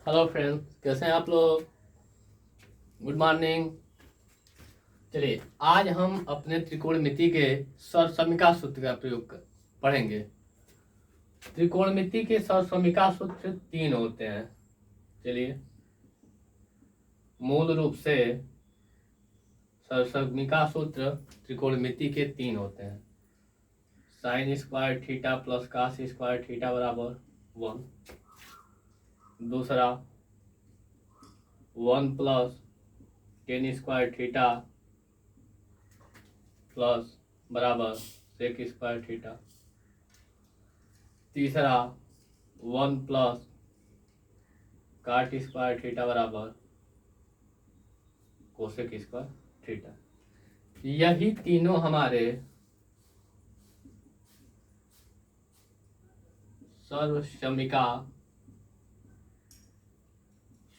Hello friends, कैसे हैं आप लोग। Good morning. चलिए, आज हम अपने त्रिकोणमिति के सरसमिका सूत्र का प्रयोग पढ़ेंगे। त्रिकोणमिति के सरसमिका सूत्र 3 होते हैं। चलिए, मूल रूप से सरसमिका सूत्र त्रिकोणमिति के 3 होते हैं। Sine square theta plus cos square theta बराबर 1। दूसरा 1 plus tan square theta plus बराबर सेक स्क्वायर थीटा। तीसरा 1 प्लस काट स्क्वायर थीटा बराबर कोसेक स्क्वायर थीटा। यही तीनों हमारे सर्वसमिका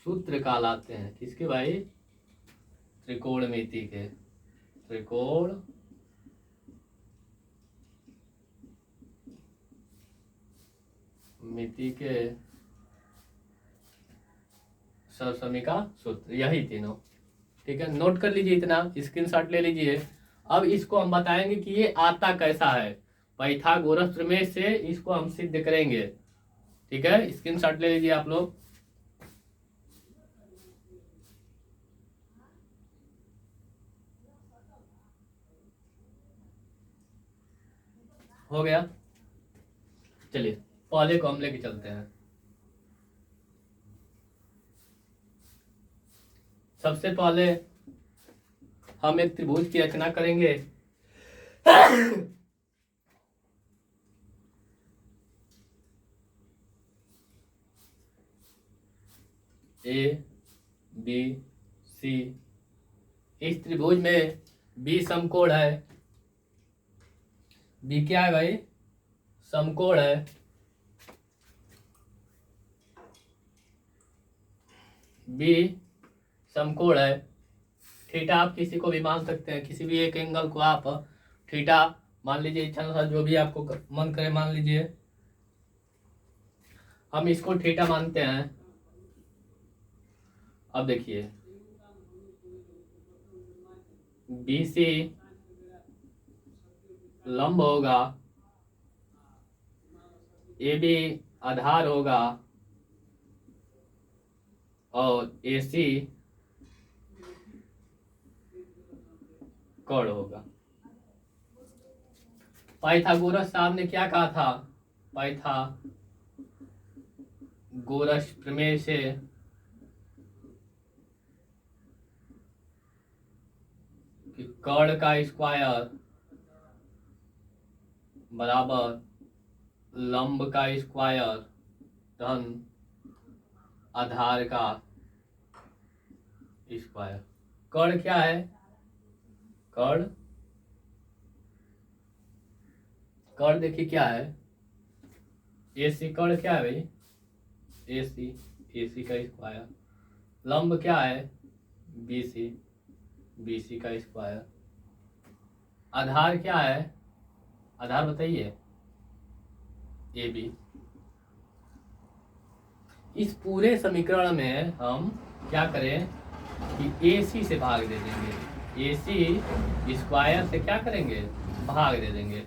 सूत्र कहलाते हैं। किसके भाई? त्रिकोणमिति के। त्रिकोण मिति के सरसमिका सूत्र यही तीनों। ठीक है, नोट कर लीजिए, इतना स्क्रीनशॉट ले लीजिए। अब इसको हम बताएंगे कि ये आता कैसा है। पाइथागोरस प्रमेय से इसको हम सिद्ध करेंगे। ठीक है, स्क्रीनशॉट ले लीजिए आप लोग। हो गया। चलिए, पहले को हम लेके चलते हैं। सबसे पहले हम एक त्रिभुज की रचना करेंगे। A B C. इस त्रिभुज में बी समकोण है। बी क्या है भाई? समकोण है। बी समकोण है। थीटा आप किसी को भी मान सकते हैं, किसी भी एक एंगल को आप थीटा मान लीजिए, इच्छा अनुसार जो भी आपको मन करे मान लीजिए। हम इसको थीटा मानते हैं। अब देखिए, BC लंब होगा, AB आधार होगा और AC कोण होगा। पाइथागोरस साहब ने क्या कहा था? पाइथागोरस प्रमेय से कि कर्ण का स्क्वायर बराबर लंब का स्क्वायर धन आधार का स्क्वायर। कर्ण क्या है? कर्ण देखिए क्या है। AC कर्ण क्या है भाई? AC का स्क्वायर। लंब क्या है? BC का स्क्वायर। आधार क्या है? आधार बताइए। AB। इस पूरे समीकरण में हम क्या करें कि AC से भाग दे देंगे। AC स्क्वायर से क्या करेंगे? भाग दे देंगे।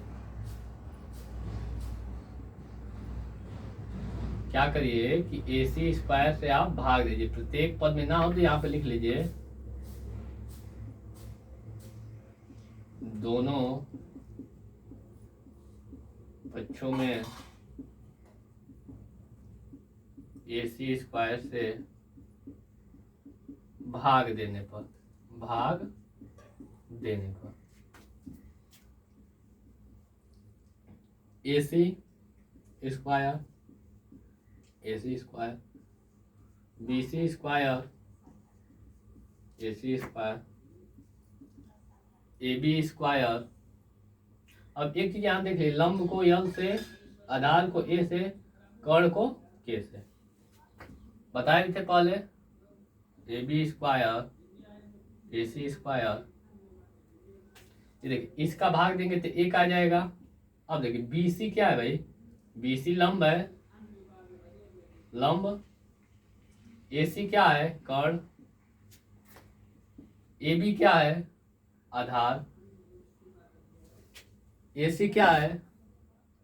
क्या करिए कि AC स्क्वायर से आप भाग दीजिए। प्रत्येक पद में ना हो तो यहाँ पे लिख लीजिए, दोनों पक्षों में AC स्क्वायर से भाग देने पर AC square BC square AC square AB square. अब एक चीज यहाँ देख लीजिए, लंब को L से, आधार को A से, कर्ण को K से बताए थे पहले। AB स्क्वायर AC स्क्वायर, ये देखिए इसका भाग देंगे तो एक आ जाएगा। अब देखिए BC क्या है भाई? BC लंब है, लंब AC क्या है? कर्ण। AB क्या है? आधार। AC क्या है?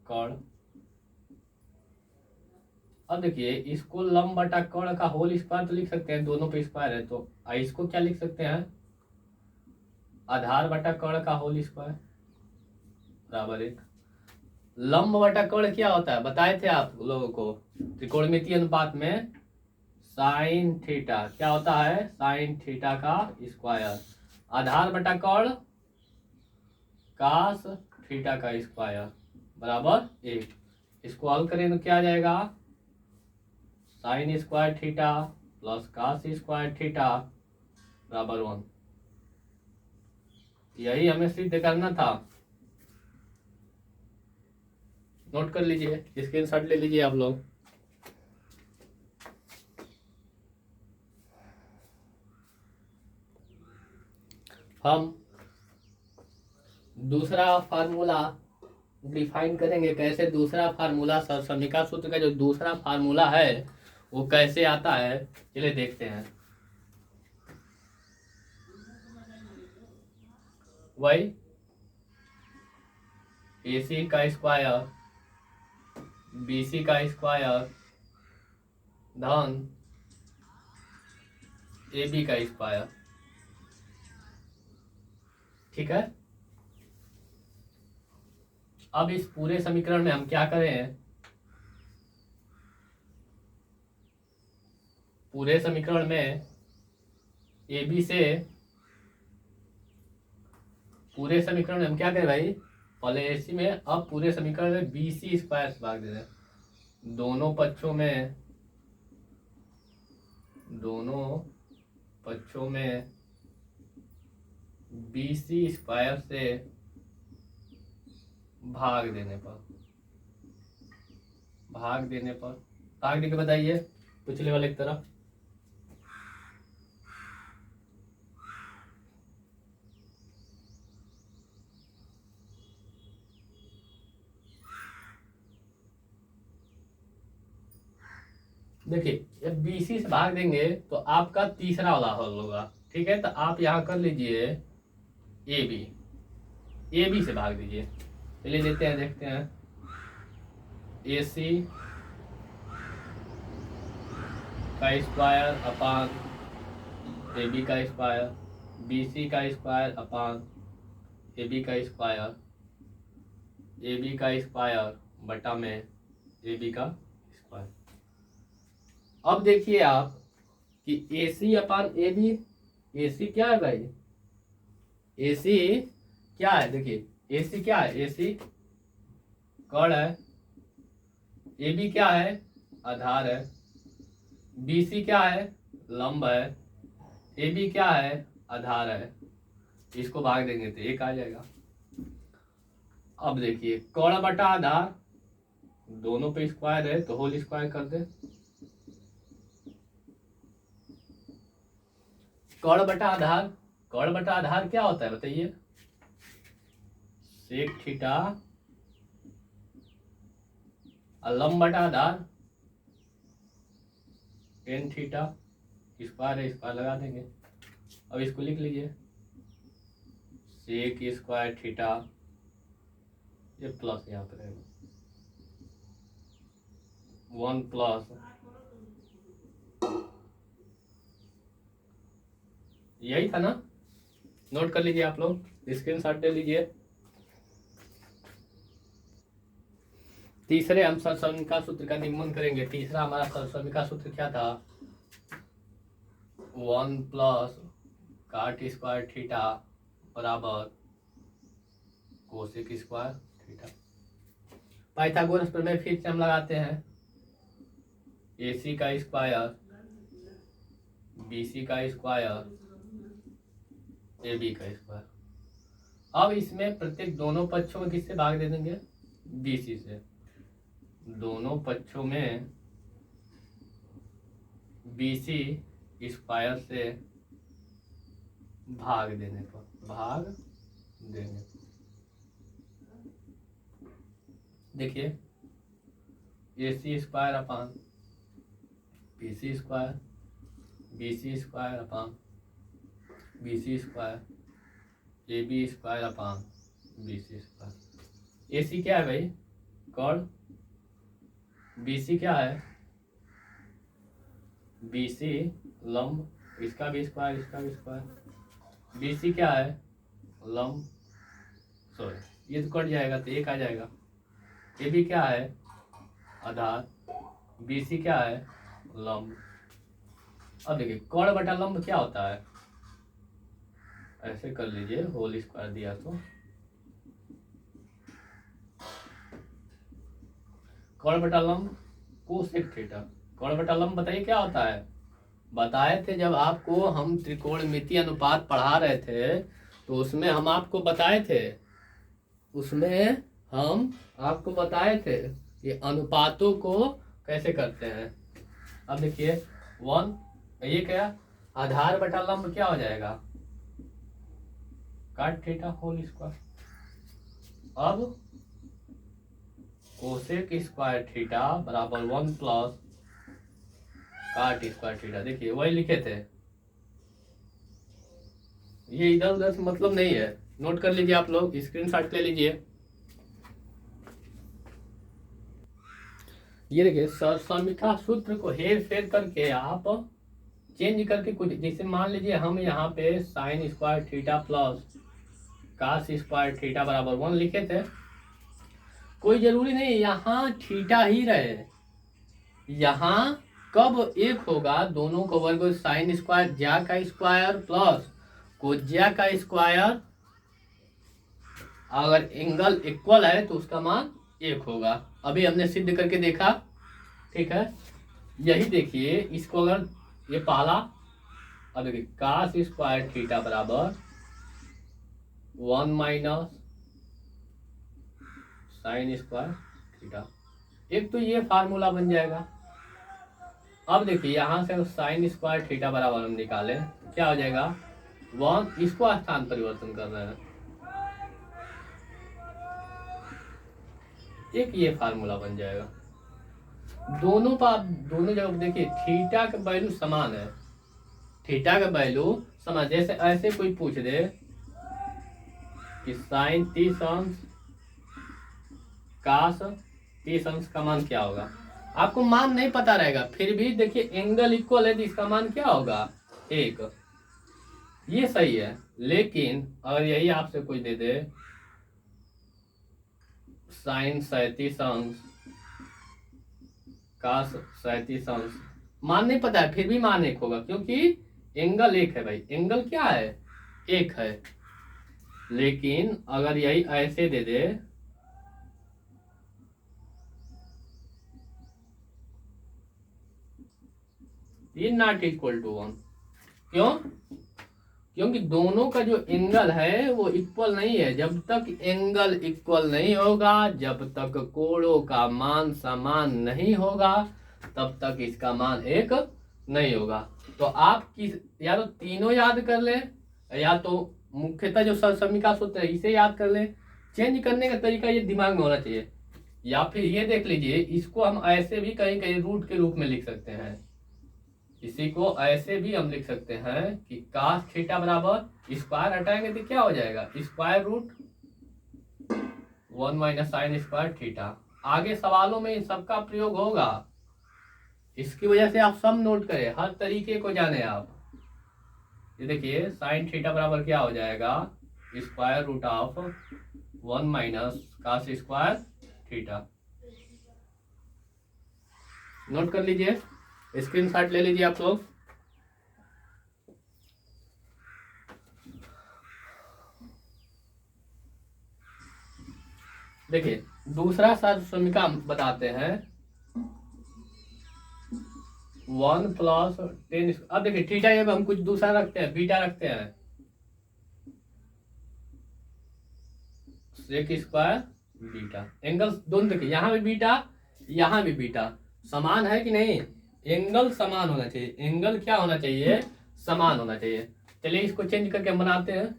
कर्ण। अब देखिए, इसको लंब बटा कर्ण का होल स्क्वायर तो लिख सकते हैं, दोनों पे स्क्वायर है, तो इसको क्या लिख सकते हैं? आधार बटा कर्ण का होल स्क्वायर बराबर 1। लंब बटा कर्ण क्या होता है बताए थे आप लोगों को? त्रिकोणमितीय अनुपात में साइन थीटा क्या होता है? साइन थीटा का स्क्वायर। आधार बटा कर्ण कास थीटा का स्क्वायर बराबर 1। इसको हल करें तो क्या आ जाएगा? Sine square theta plus cos square theta बराबर 1। यही हमें सिद्ध करना था। नोट कर लीजिए, स्क्रीनशॉट ले लीजिए आप लोग। हम दूसरा फार्मूला डिफाइन करेंगे। कैसे दूसरा फार्मूला? समीकरण सूत्र का जो दूसरा फार्मूला है वो कैसे आता है, चलिए देखते हैं। वही AC का स्क्वायर BC का स्क्वायर धन AB का स्क्वायर। ठीक है। अब इस पूरे समीकरण में हम क्या करें? पूरे समीकरण में AB से, पूरे समीकरण में हम क्या करें भाई? पहले AC में, अब पूरे समीकरण में BC स्क्वायर से भाग दे रहे हैं। दोनों पक्षों में BC स्क्वायर से भाग देने पर भाग दे के बताइए पिछले वाले की तरफ। देखिए, जब BC से भाग देंगे तो आपका तीसरा वाला हल होगा। ठीक है, तो आप यहाँ कर लीजिए AB से भाग दीजिए। चलिए लेते हैं, देखते हैं। AC का स्क्वायर अपान AB का स्क्वायर, BC का स्क्वायर अपान AB का स्क्वायर, AB का स्क्वायर बटा में AB का स्क्वायर। अब देखिए आप कि AC अपान AB, AC क्या है भाई? AC क्या है? देखिए AC क्या है? AC कर्ण है। AB क्या है? आधार है। BC क्या है? लंब है। AB क्या है? आधार है। इसको भाग देंगे तो 1 आ जाएगा। अब देखिए, कर्ण बटा आधार, दोनों पे स्क्वायर है तो होल स्क्वायर कर दे। कर्ण बटा आधार क्या होता है बताइए? Sec theta. लंब बटा आधार टेन थीटा। स्क्वायर है, स्क्वायर लगा देंगे। अब इसको लिख लीजिए, सेक स्क्वायर थीटा, ये प्लस यहाँ पे रहेगा 1 प्लस, यही था ना? नोट कर लीजिए आप लोग, स्क्रीनशॉट ले लीजिए। तीसरे हम सरसमीका सूत्र का निगमन करेंगे। तीसरा हमारा सरसमीका सूत्र क्या था? 1 प्लस काट स्क्वायर थीटा बराबर कोसेक स्क्वायर थीटा। पाइथागोरस प्रमेय फिर से हम लगाते हैं। AC का स्क्वायर BC का स्क्वायर AB का स्क्वायर। अब इसमें प्रत्येक दोनों पक्षों में किससे भाग दे देंगे? BC से। दोनों पक्षों में BC स्क्वायर से भाग देने पर देखिए AC square upon BC square BC square upon BC square AB square upon BC square. AC क्या है भाई? कॉर्ड। BC क्या है? BC लंब, इसका भी स्क्वायर, इसका भी स्क्वायर। BC क्या है? लंब, सॉरी ये तो कट जाएगा तो एक आ जाएगा। AB क्या है? आधार। BC क्या है? लंब। अब देखिए कॉर्ड बटा लंब क्या होता है? ऐसे कर लीजिए, होल स्क्वायर दिया तो कॉर्ड बटा लंब कोसेक थीटा। कॉर्ड बटा लंब बताइए क्या होता है? बताए थे जब आपको हम त्रिकोणमितीय अनुपात पढ़ा रहे थे तो उसमें हम आपको बताए थे, उसमें हम आपको बताए थे कि अनुपातों को कैसे करते हैं। अब देखिए 1, ये क्या? आधार बटा लंब क्या हो जाएगा? काट थीटा होल स्क्वायर। अब कोसेक स्क्वायर थीटा बराबर 1 प्लस काट स्क्वायर थीटा। देखिए वही लिखे थे, ये इधर उधर से मतलब नहीं है, नोट कर लीजिए आप लोग, स्क्रीनशॉट ले लीजिए। ये देखिए समीकरण सूत्र को हेर फेर करके आप चेंज करके कुछ, जैसे मान लीजिए हम यहाँ पे sine square theta plus cos square theta बराबर 1 लिखे थे। कोई जरूरी नहीं यहाँ थीटा ही रहे, यहाँ कब एक होगा? दोनों को वर्ग साइन स्क्वायर ज्या का स्क्वायर प्लस कोज्या का स्क्वायर, अगर एंगल इक्वल है तो उसका मान 1 होगा। अभी हमने सिद्ध करके देखा, ठीक है। यही देखिए इसको अगर ये पहला, अब देखिए कास स्क्वायर थीटा बराबर 1 माइनस साइन स्क्वायर थीटा, एक तो ये फार्मूला बन जाएगा। अब देखिए यहां से साइन स्क्वायर थीटा बराबर हम निकालें, क्या हो जाएगा? 1, इसको स्थान परिवर्तन कर रहे हैं, एक ये फार्मूला बन जाएगा। दोनों जगह देखिए थीटा का वैल्यू समान है, थीटा का वैल्यू समान। जैसे ऐसे कोई पूछ दे कि साइन 30 अंश कास 30 अंश का मान क्या होगा, आपको मान नहीं पता रहेगा, फिर भी देखिए एंगल इक्वल है तो इसका मान क्या होगा? 1। ये सही है। लेकिन अगर यही आपसे कोई दे दे साइन 37 अंश कास 37 अंश, मान नहीं पता है फिर भी मान 1 होगा, क्योंकि एंगल 1 है भाई, एंगल क्या है? 1 है। लेकिन अगर यही ऐसे दे दे ये नॉट इक्वल टू 1, क्यों? क्योंकि दोनों का जो एंगल है वो इक्वल नहीं है। जब तक एंगल इक्वल नहीं होगा, जब तक कोणों का मान समान नहीं होगा, तब तक इसका मान 1 नहीं होगा। तो आप किस, या तो तीनों याद कर ले, या तो मुख्यतः जो समीकरण सूत्र है इसे याद कर ले। चेंज करने का तरीका ये दिमाग में होना चाहिए। या फिर ये देख लीजिए, इसको हम ऐसे भी कहीं कहीं रूट के रूप में लिख सकते हैं। इसी को ऐसे भी हम लिख सकते हैं कि कास थीटा बराबर स्क्वायर हटाएंगे तो क्या हो जाएगा? Square root 1 minus sine square theta. आगे सवालों में इन सबका प्रयोग होगा, इसकी वजह से आप सब नोट करें, हर तरीके को जाने आप। ये देखिए साइन थीटा बराबर क्या हो जाएगा? Square root of 1 minus cos square theta. Note कर लीजिए, स्क्रीनशॉट ले लीजिए आप लोग। देखिए दूसरा समीकरण बताते हैं, 1 प्लस 10। अब देखिए थीटा ये हम कुछ दूसरा रखते हैं, बीटा रखते हैं, सेक स्क्वायर बीटा। एंगल दोनों देखिए, यहाँ भी बीटा यहाँ भी बीटा, समान है कि नहीं? एंगल समान होना चाहिए, एंगल क्या होना चाहिए? समान होना चाहिए। चलिए इसको चेंज करके हम बनाते हैं,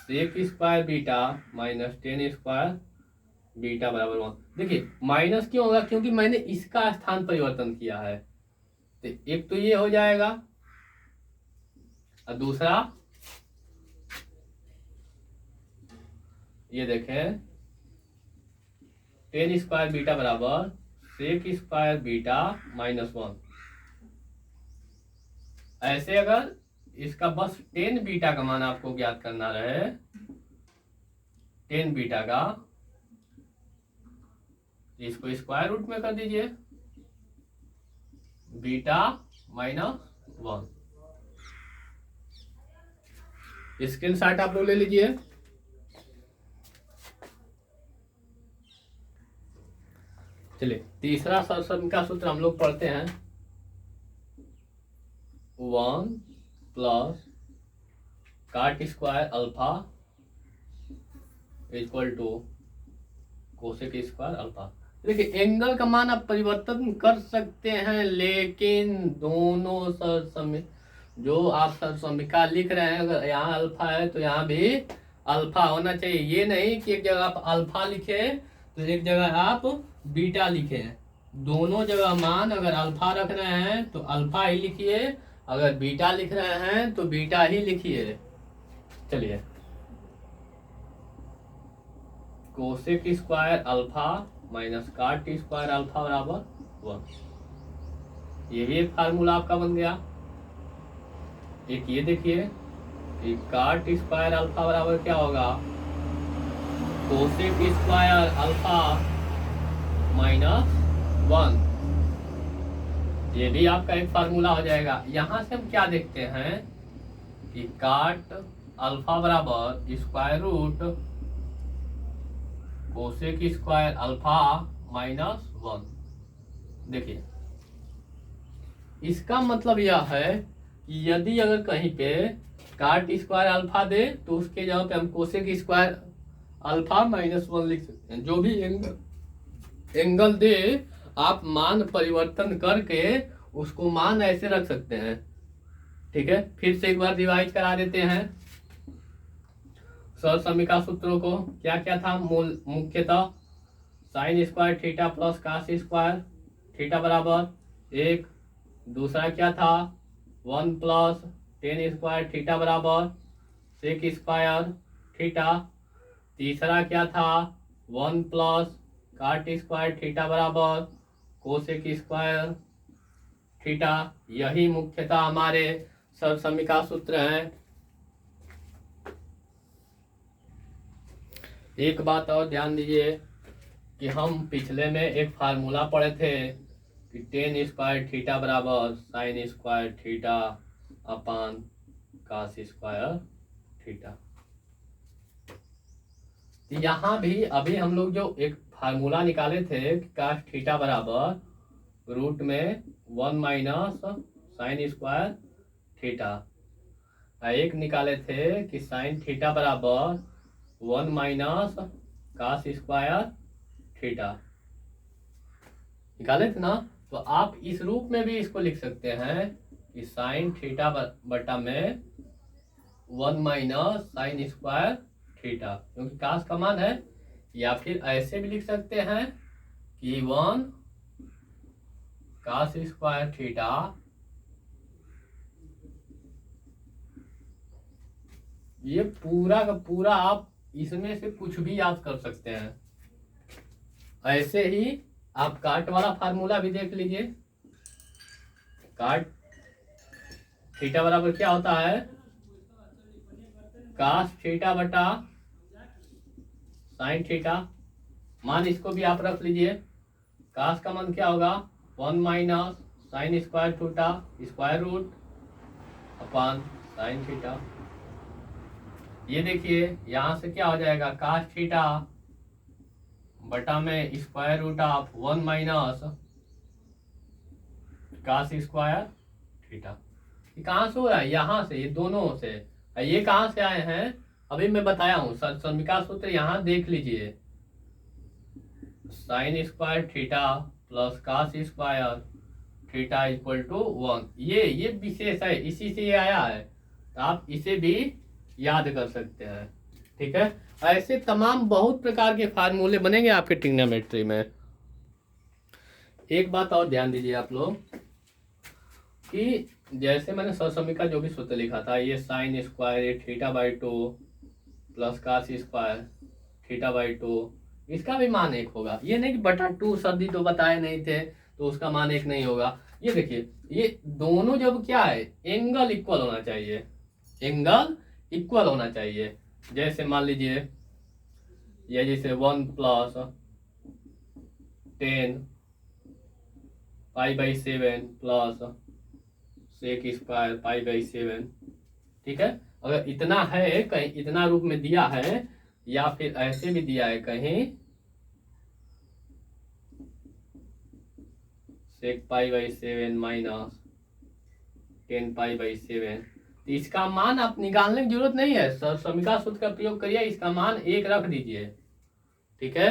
sec square beta minus 10 square beta बराबर 1। देखिए माइनस क्यों होगा? क्योंकि मैंने इसका स्थान परिवर्तन किया है, तो एक तो ये हो जाएगा और दूसरा ये देखें, टेन स्क्वायर बीटा बराबर सेक स्क्वायर बीटा -1। ऐसे अगर इसका बस टेन बीटा का मान आपको ज्ञात करना रहे, टेन बीटा का, इसको स्क्वायर रूट में कर दीजिए, बीटा -1। स्क्रीनशॉट आप लोग ले लीजिए। चलिए तीसरा सरसम का सूत्र हम लोग पढ़ते हैं। 1 plus cot square alpha equal to cosec square alpha. देखिए एंगल का मान आप परिवर्तन कर सकते हैं, लेकिन दोनों जो आप सरसमिका लिख रहे हैं, अगर यहाँ अल्फा है तो यहाँ भी अल्फा होना चाहिए। ये नहीं कि एक जगह आप अल्फा लिखे तो एक जगह आप बीटा लिखे। दोनों जगह मान अगर अल्फा रख रहे हैं तो अल्फा ही लिखिए, अगर बीटा लिख रहे हैं तो बीटा ही लिखिए। चलिए कोसेक स्क्वायर अल्फा माइनस काट स्क्वायर अल्फा बराबर 1। ये भी एक फार्मूला आपका बन गया। एक ये देखिए कि काट स्क्वायर अल्फा बराबर क्या होगा, कोसेक स्क्वायर अल्फा -1। ये भी आपका एक फार्मूला हो जाएगा। यहां से हम क्या देखते हैं कि काट अल्फा बराबर square root cosec square alpha -1। देखिए इसका मतलब यह है कि यदि अगर कहीं पे काट स्क्वायर अल्फा दे तो उसके जगह पे हम कोसेक स्क्वायर अल्फा -1 लिख सकते हैं। जो भी एंगल दे आप मान परिवर्तन करके उसको मान ऐसे रख सकते हैं। ठीक है, फिर से एक बार रिवाइज करा देते हैं सरसमिका सूत्रों को। क्या क्या था, मुख्यतः sine square theta plus cos square theta बराबर 1। दूसरा क्या था, 1 प्लस टेन स्क्वायर थीटा बराबर सेक स्क्वायर थीटा। तीसरा क्या था, 1 प्लस काट स्क्वायर थीटा बराबर कोसेक स्क्वायर थीटा। यही मुख्यतः हमारे सरसमिका सूत्र हैं। एक बात और ध्यान दीजिए कि हम पिछले में एक फार्मूला पढ़े थे कि टेन स्क्वायर थीटा बराबर sine square theta upon cos square theta. यहाँ भी अभी हम लोग जो एक फार्मूला निकाले थे कि कास थीटा बराबर रूट में 1 माइनस साइन स्क्वायर थीटा, एक निकाले थे कि साइन थीटा बराबर 1 माइनस कास स्क्वायर थीटा, निकाले थे ना। तो आप इस रूप में भी इसको लिख सकते हैं कि साइन थीटा बटा में 1 माइनस साइन स्क्वायर थीटा, क्योंकि कास का मान है। या फिर ऐसे भी लिख सकते हैं कि 1 कास स्क्वायर थीटा ये पूरा का पूरा आप इसमें से कुछ भी याद कर सकते हैं। ऐसे ही आप काट वाला फार्मूला भी देख लीजिए। काट थीटा बराबर क्या होता है, कास थीटा बटा साइन थीटा। मान इसको भी आप रख लीजिए। कास का मान क्या होगा, 1 minus sine square theta square root upon sine theta. ये देखिए यहाँ से क्या हो जाएगा, कास थीटा बटा में square root of 1 minus cos square theta. ये कहाँ से हो रहा है, यहाँ से, ये दोनों से। ये कहाँ से आए हैं अभी मैं बताया हूँ। सरसमिका सूत्र यहाँ देख लीजिए, sine square theta plus cos square theta equal to 1। ये विशेष है, इसी से ये आया है। तो आप इसे भी याद कर सकते हैं। ठीक है, ऐसे तमाम बहुत प्रकार के फार्मूले बनेंगे आपके ट्रिग्नोमेट्री में। एक बात और ध्यान दीजिए आप लोग, कि जैसे मैंने समीकरण जो भी सूत्र लिखा था, ये साइन स्क्वायर ये θ/2 प्लस cos स्क्वायर θ/2, इसका भी मान 1 होगा। ये नहीं कि बटा 2 सदी तो बताए नहीं थे तो उसका मान 1 नहीं होगा। ये देखिए, ये दोनों जब क्या है, एंगल इक्वल होना चाहिए, एंगल इक्वल होना चाहिए। जैसे मान लीजिए ये जैसे 1 + 10 π/7 प्लस sec स्क्वायर π/7, ठीक है। अगर इतना है, कहीं इतना रूप में दिया है या फिर ऐसे भी दिया है कहीं sec π/7 माइनस 10 π/7, तो इसका मान आप निकालने की जरूरत नहीं है, समीकरण सूत्र का प्रयोग करिए, इसका मान 1 रख दीजिए, ठीक है।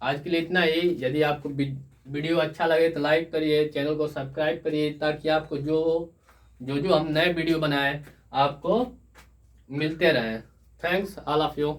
आज के लिए इतना ही। यदि आपको वीडियो अच्छा लगे तो लाइक करिए, चैनल को सब्सक्राइब करिए, ताकि आपको जो हम नए वीडियो बनाए आपको मिलते रहें। Thanks all of you.